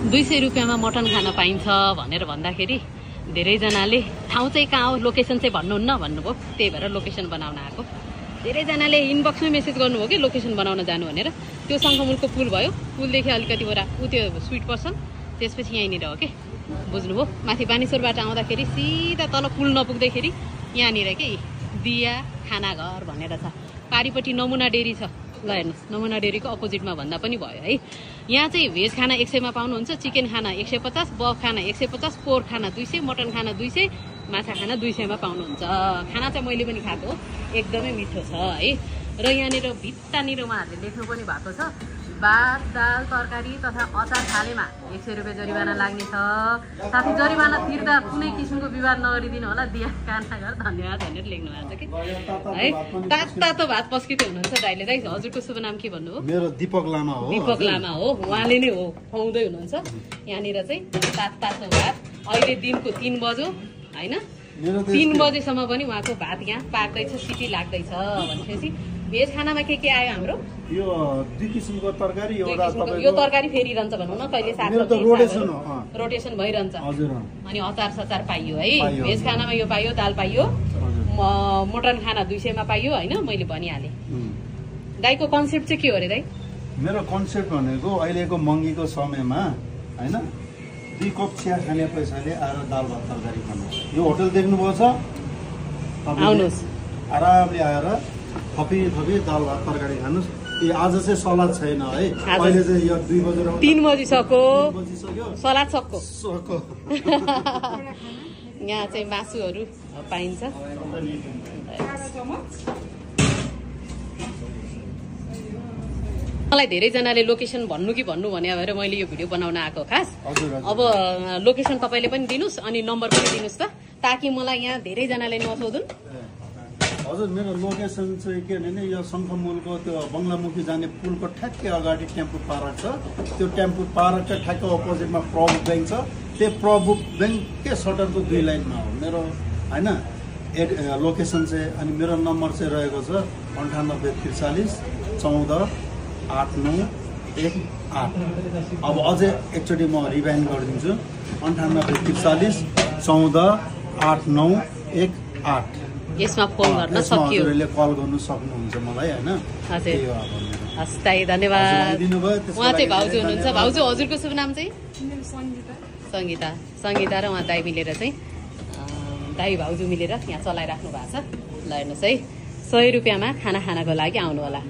200 रुपियाँमा मटन खान पाइन्छ भनेर भन्दाखेरि धेरैजनाले ठाउँ चाहिँ कहाँ हो, लोकेसन चाहिँ भन्नुहुन्न भन्नुभयो। त्यही भएर लोकेसन बनाउन आएको। धेरैजनाले इनबक्समै मेसेज गर्नुभयो कि लोकेसन बनाउन जानु भनेर। त्यो शङ्खमुलको पुल भयो, पुलदेखि अलिकति वरा त्यो स्विट पर्सन, त्यसपछि यहीँनिर हो कि, बुझ्नुभयो। माथि बानेश्वरबाट आउँदाखेरि सिधा तल पुल नपुग्दैखेरि यहाँनिर के दिया खानाघर भनेर छ। पारिपट्टि नमुना डेरी छ, ल हेर्नुहोस्, नमुना डेरीको अपोजिटमा भन्दा पनि भयो है। यहाँ चाहिँ भेज खाना 100 मा पाउनुहुन्छ, चिकन खाना 150, बफ खाना 150, पोर्क खाना 200, मटन खाना 200, माछा खाना 200 मा पाउनुहुन्छ। खाना चाहिँ मैले पनि खाएको हो, एकदमै मिठो छ है। र यहाँनिर भित्तानिर उहाँहरूले लेख्नु पनि भएको छ, भात दाल तरकारी तथा अचार खानेमा 100 रुपियाँ जरिवाना लाग्ने छ। साथै जरिवाना तिर्दा कुनै किसिमको विवाद नगरिदिनु होला, दिया खानाघर धन्यवाद भनेर लेख्नु भएको छ कि है। तातो भात पस्किँदै हुनुहुन्छ दाइले। दाइ हजुरको शुभ नाम के भन्नु हो? मेरो दीपक लामा हो। दीपक लामा हो, उहाँले नै हो खुवाउँदै हुनुहुन्छ। यहाँनिर चाहिँ तातो भात अहिले दिनको 3 बज्यो होइन, 3 बजेसम्म पनि उहाँको भात यहाँ पाक्दैछ, सिटी लाग्दैछ। भनेपछि भेज खानामा के आयो हाम्रो? यो 2 किसिमको तरकारी, यो तरकारी फेरिरहन्छ भनौँ न, कहिले रोटेसन भइरहन्छ। अनि अचार सचार पाइयो है। भेज खानामा यो पाइयो, दाल पाइयो, मटन खाना 200 मा पाइयो होइन, मैले भनिहालेँ। दाइको कन्सेप्ट चाहिँ के हो अरे दाइ? मेरो कन्सेप्ट भनेको अहिलेको महँगीको समयमा होइन, 2 कप चिया खाने पैसाले आएर दाल भात तरकारी खानु। यो होटल देख्नुभएको छ, आउनुहोस् आरामले आएर थपी दाल भात तरकारी खानुहोस्। आज चाहिँ सलाद छैन है, अहिले चाहिँ यो 2 बजेर 3 बजिसक्यो, सलाद सक्को। यहाँ चाहिँ मासुहरू पाइन्छ। मलाई धेरैजनाले लोकेसन भन्नु कि भन्नु भने भएर मैले यो भिडियो बनाउन आएको खास। अब लोकेसन तपाईँले पनि दिनुहोस् अनि नम्बर पनि दिनुहोस् त, ताकि मलाई यहाँ धेरैजनाले नसोधुन्। हजुर, मेरो लोकेसन चाहिँ के भने यो शङ्खमुलको त्यो बङ्गलामुखी जाने पुलको ठ्याक्कै अगाडि टेम्पो पार्क छ। त्यो टेम्पो पार्ककै ठ्याक्कै अपोजिटमा प्रभु ब्याङ्क छ। त्यो प्रभु ब्याङ्ककै सटरको 2 लाइनमा हो मेरो होइन लोकेसन चाहिँ। अनि मेरो नम्बर चाहिँ रहेको छ 9843 14 8918। अब अझै एकचोटि म रिभाइन्ड गरिदिन्छु, 9843 14 8918। यसमा फोन गर्न सकियो, हजुरले कल गर्नु सक्नुहुन्छ मलाई होइन। हजुर, हस् दाइ धन्यवाद। उहाँ चाहिँ भाउजू हुनुहुन्छ। भाउजू हजुरको शुभ नाम चाहिँ? सङ्गीता। सङ्गीता र उहाँ दाइ मिलेर चाहिँ दाइ भाउजू मिलेर यहाँ चलाइराख्नु भएको छ। ल हेर्नुहोस् है, 100 रुपियाँमा खाना खानको लागि आउनु होला।